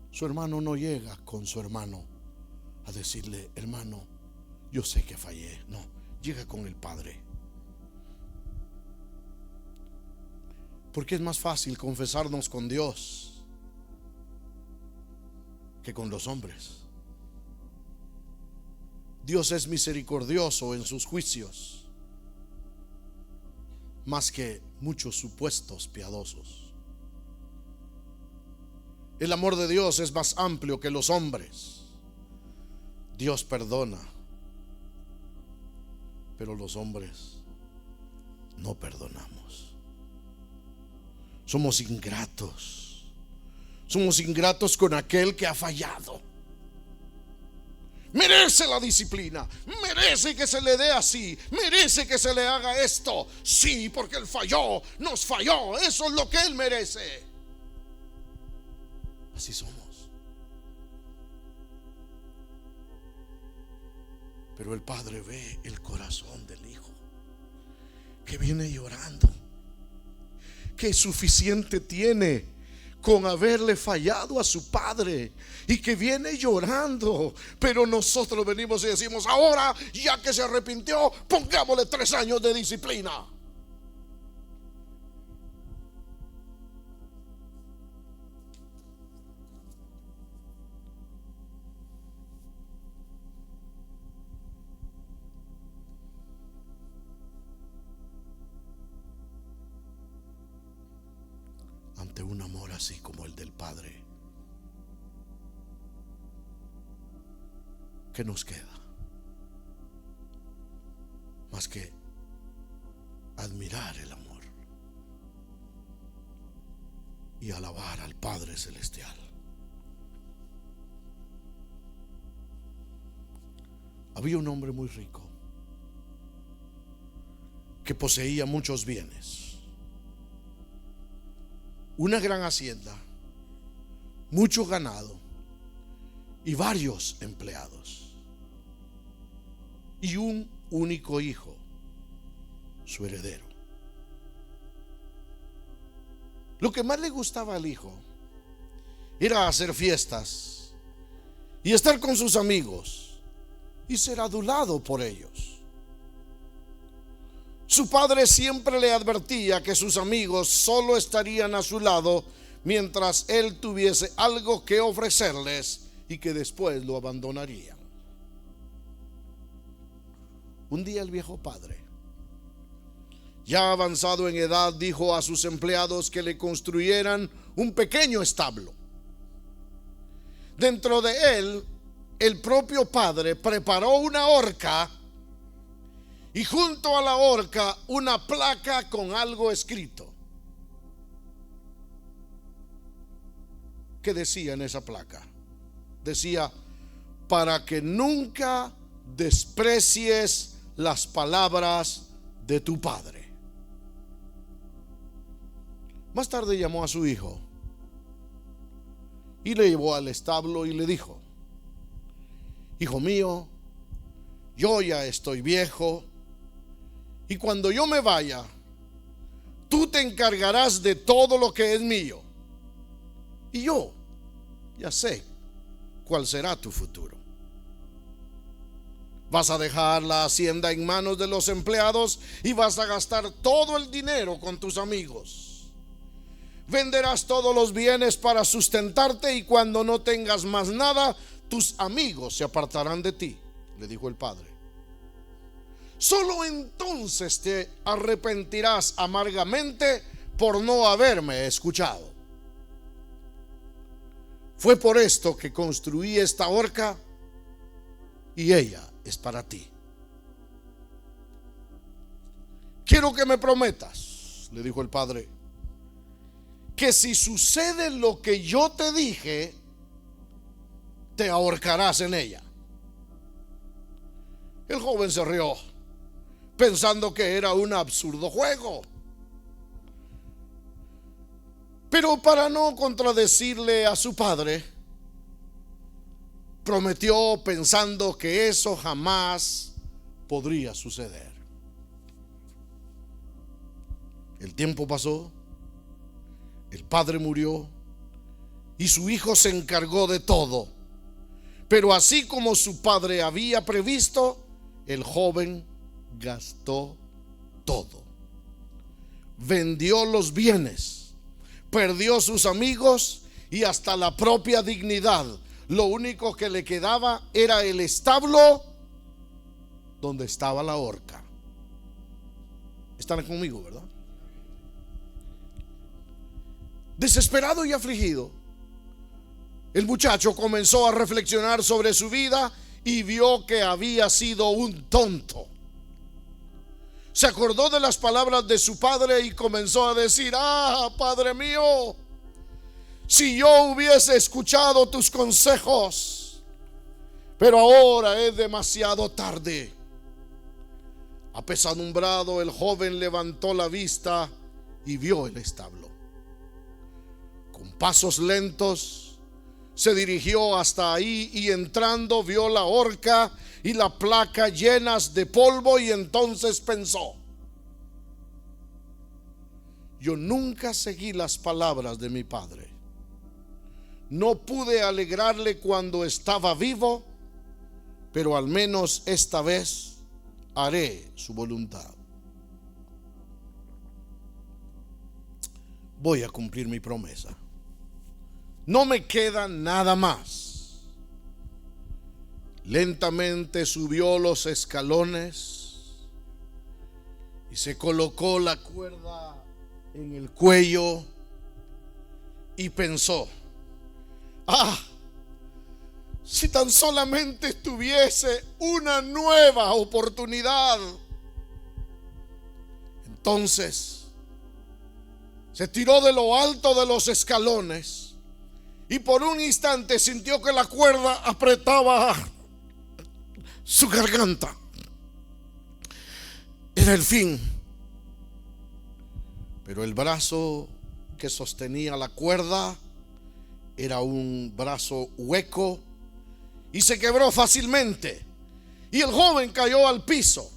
Su hermano no llega con su hermano a decirle: hermano, yo sé que fallé. No, llega con el padre. Porque es más fácil confesarnos con Dios que con los hombres. Dios es misericordioso en sus juicios, más que muchos supuestos piadosos. El amor de Dios es más amplio que los hombres. Dios perdona, pero los hombres no perdonamos. Somos ingratos. Somos ingratos con aquel que ha fallado. Merece la disciplina, merece que se le dé así, merece que se le haga esto. Sí, porque él falló, nos falló, eso es lo que él merece. Así somos. Pero el padre ve el corazón del hijo, que viene llorando, que suficiente tiene con haberle fallado a su padre, y que viene llorando. Pero nosotros venimos y decimos: ahora, ya que se arrepintió, pongámosle 3 años de disciplina. ante un amor así como el del Padre, ¿qué nos queda? Más que admirar el amor y alabar al Padre Celestial. Había un hombre muy rico que poseía muchos bienes, una gran hacienda, mucho ganado y varios empleados, y un único hijo, su heredero. Lo que más le gustaba al hijo era hacer fiestas y estar con sus amigos y ser adulado por ellos. Su padre siempre le advertía que sus amigos solo estarían a su lado mientras él tuviese algo que ofrecerles y que después lo abandonarían. Un día el viejo padre, ya avanzado en edad, dijo a sus empleados que le construyeran un pequeño establo. Dentro de él, el propio padre preparó una horca y junto a la horca una placa con algo escrito. ¿Qué decía en esa placa? Decía: para que nunca desprecies las palabras de tu padre. Más tarde llamó a su hijo y le llevó al establo y le dijo: hijo mío, yo ya estoy viejo y cuando yo me vaya, tú te encargarás de todo lo que es mío. Y yo ya sé cuál será tu futuro. Vas a dejar la hacienda en manos de los empleados y vas a gastar todo el dinero con tus amigos. Venderás todos los bienes para sustentarte y cuando no tengas más nada, tus amigos se apartarán de ti, le dijo el padre. Solo entonces te arrepentirás amargamente por no haberme escuchado. Fue por esto que construí esta horca y ella es para ti. Quiero que me prometas, le dijo el padre, que si sucede lo que yo te dije, te ahorcarás en ella. El joven se rió, pensando que era un absurdo juego. Pero para no contradecirle a su padre, prometió pensando que eso jamás podría suceder. El tiempo pasó, el padre murió y su hijo se encargó de todo. Pero así como su padre había previsto, el joven gastó todo. Vendió los bienes, perdió sus amigos y hasta la propia dignidad. Lo único que le quedaba era el establo donde estaba la horca. Están conmigo, ¿verdad? Desesperado y afligido, el muchacho comenzó a reflexionar sobre su vida y vio que había sido un tonto. Se acordó de las palabras de su padre y comenzó a decir: ah, padre mío, si yo hubiese escuchado tus consejos, pero ahora es demasiado tarde. Apesadumbrado, el joven levantó la vista y vio el establo. Con pasos lentos se dirigió hasta ahí y entrando vio la horca y la placa llenas de polvo y entonces pensó: yo nunca seguí las palabras de mi padre. No pude alegrarle cuando estaba vivo, pero al menos esta vez haré su voluntad. Voy a cumplir mi promesa. No me queda nada más. Lentamente subió los escalones y se colocó la cuerda en el cuello y pensó: si tan solamente tuviese una nueva oportunidad. Entonces se tiró de lo alto de los escalones y por un instante sintió que la cuerda apretaba su garganta. Era el fin. Pero el brazo que sostenía la cuerda era un brazo hueco y se quebró fácilmente. Y el joven cayó al piso.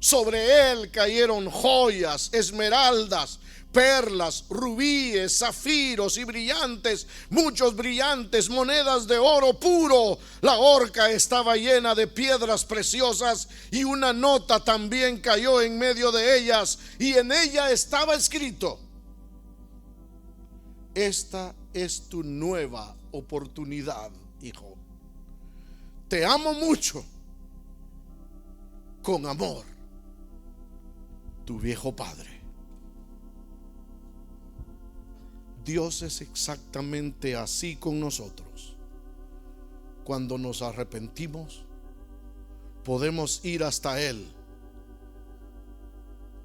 Sobre él cayeron joyas, esmeraldas, perlas, rubíes, zafiros y brillantes, muchos brillantes, monedas de oro puro. La horca estaba llena de piedras preciosas y una nota también cayó en medio de ellas, y en ella estaba escrito: esta es tu nueva oportunidad, hijo. Te amo mucho. Con amor, tu viejo padre. Dios es exactamente así con nosotros. Cuando nos arrepentimos, podemos ir hasta Él,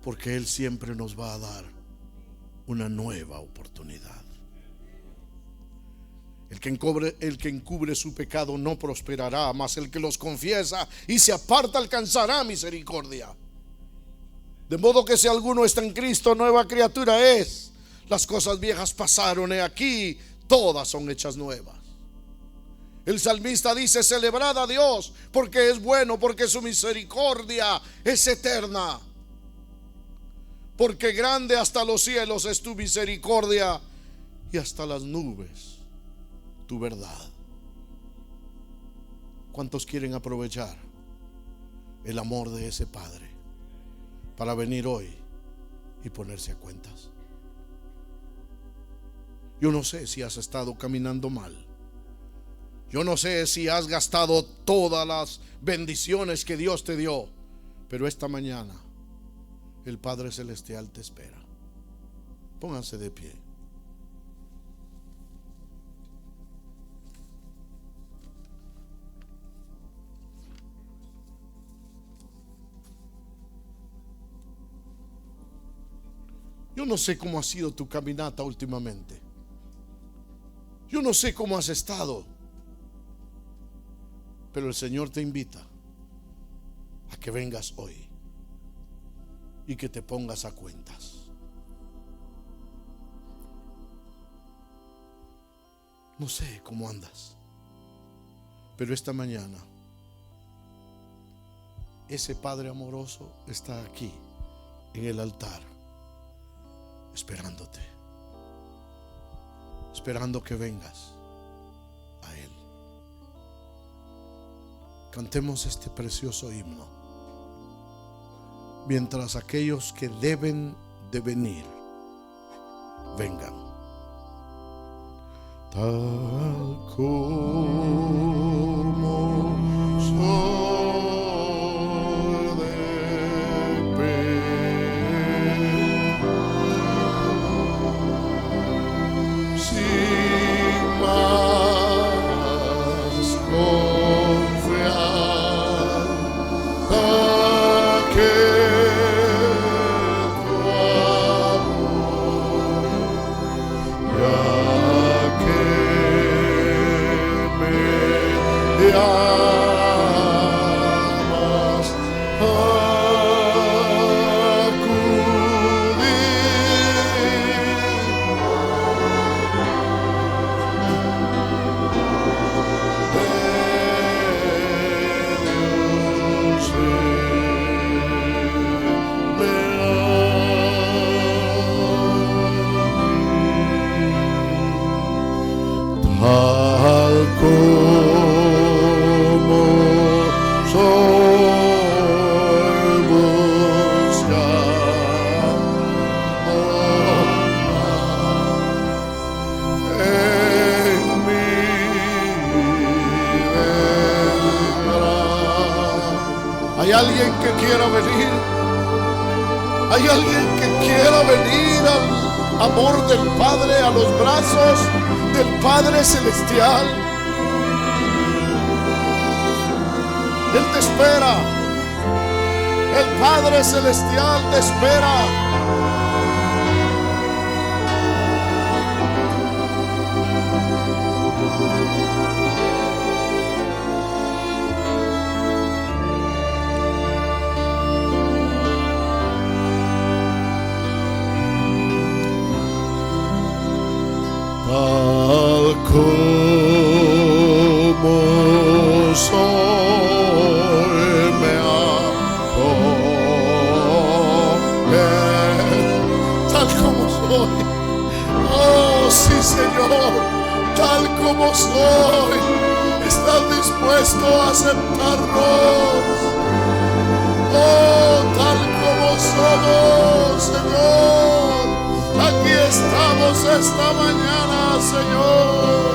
porque Él siempre nos va a dar una nueva oportunidad. El que encubre su pecado no prosperará, mas el que los confiesa y se aparta alcanzará misericordia. De modo que si alguno está en Cristo, nueva criatura es. Las cosas viejas pasaron, he aquí, todas son hechas nuevas. El salmista dice: celebrad a Dios, porque es bueno, porque su misericordia es eterna. Porque grande hasta los cielos es tu misericordia, y hasta las nubes tu verdad. ¿Cuántos quieren aprovechar el amor de ese Padre para venir hoy y ponerse a cuentas? Yo no sé si has estado caminando mal. Yo no sé si has gastado todas las bendiciones que Dios te dio, pero esta mañana el Padre Celestial te espera. Pónganse de pie. Yo no sé cómo ha sido tu caminata últimamente. Yo no sé cómo has estado. Pero el Señor te invita a que vengas hoy y que te pongas a cuentas. No sé cómo andas, pero esta mañana ese Padre amoroso está aquí en el altar, esperándote, esperando que vengas a Él. Cantemos este precioso himno mientras aquellos que deben de venir vengan. Tal como soy de pecado, sin más confianza que tu amor, ya que me llamas a tal como soy buscando en mi vendrá. ¿Hay alguien que quiera venir? ¿Hay alguien que quiera venir amor del Padre, a los brazos del Padre Celestial. Él te espera. El Padre Celestial te espera. Tal como soy me acoge, tal como soy. Oh sí, Señor, tal como soy. ¿Estás dispuesto a aceptarnos? Oh, tal como somos, Señor. Aquí estamos esta mañana, Señor.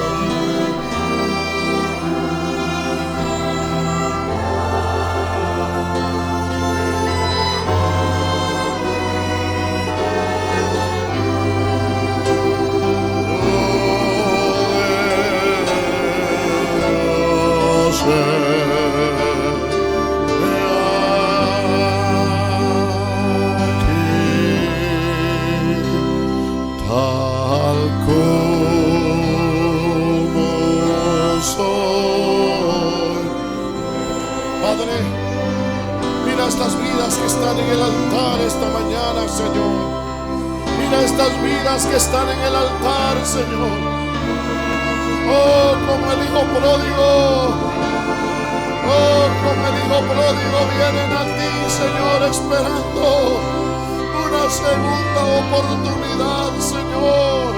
Estas vidas que están en el altar esta mañana, Señor. Mira estas vidas que están en el altar, Señor. Oh, como el hijo pródigo. Oh, como el hijo pródigo vienen a ti, Señor, esperando una segunda oportunidad, Señor.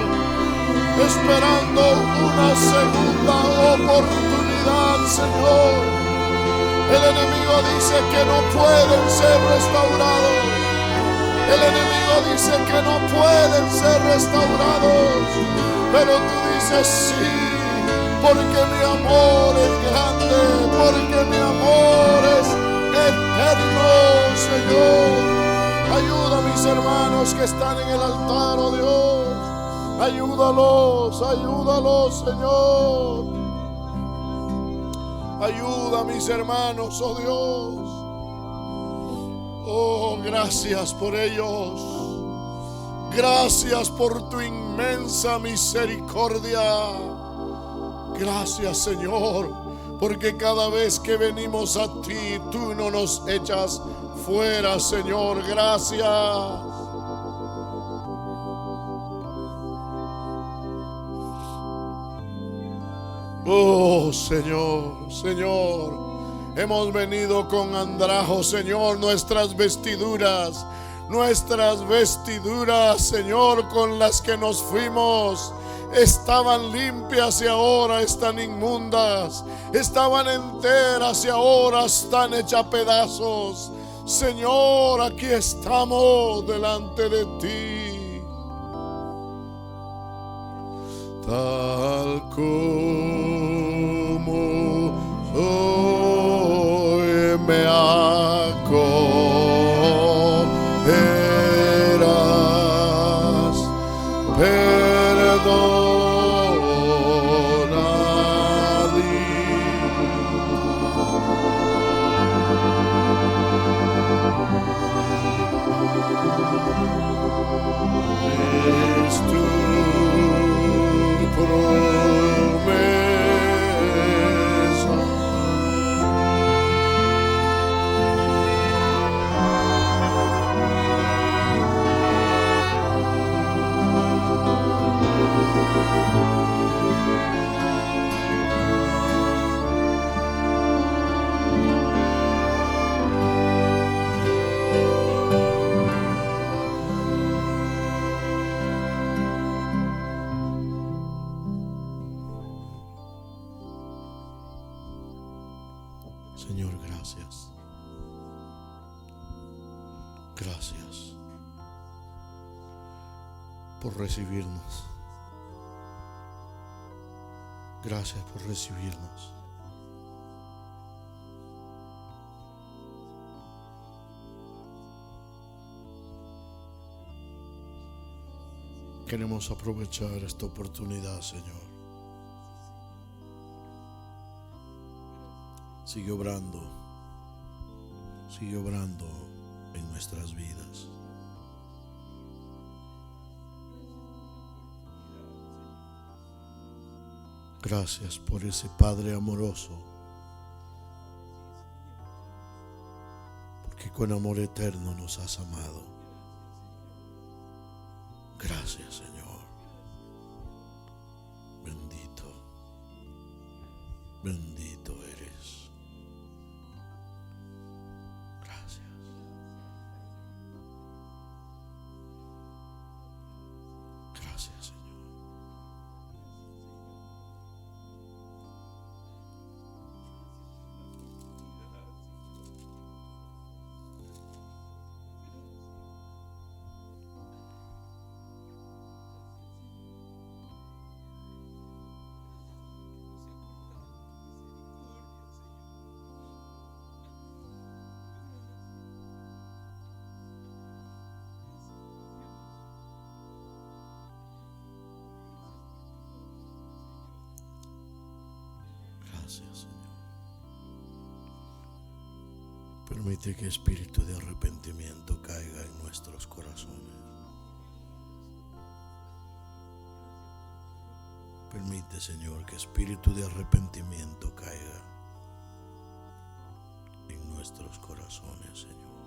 Esperando una segunda oportunidad, Señor. El enemigo dice que no pueden ser restaurados. El enemigo dice que no pueden ser restaurados. Pero tú dices sí, porque mi amor es grande, porque mi amor es eterno, Señor. Ayuda a mis hermanos que están en el altar, oh Dios. Ayúdalos, ayúdalos, Señor. Ayuda a mis hermanos, oh Dios. Oh, gracias por ellos. Gracias por tu inmensa misericordia. Gracias, Señor, porque cada vez que venimos a ti, tú no nos echas fuera, Señor. Gracias. Oh, Señor, Señor, hemos venido con andrajo, Señor, nuestras vestiduras, Señor, con las que nos fuimos, estaban limpias y ahora están inmundas, estaban enteras y ahora están hechas pedazos. Señor, aquí estamos delante de ti. Tal como soy me acogerás, es tu promesa. Señor, gracias. Gracias por recibirnos. Gracias por recibirnos. Queremos aprovechar esta oportunidad, Señor. Sigue obrando en nuestras vidas. Gracias por ese Padre amoroso, porque con amor eterno nos has amado. Gracias, Señor. Bendito eres. Gracias. Gracias, Señor. Gracias, Señor. Permite que espíritu de arrepentimiento caiga en nuestros corazones. Permite, Señor, que espíritu de arrepentimiento caiga en nuestros corazones, Señor.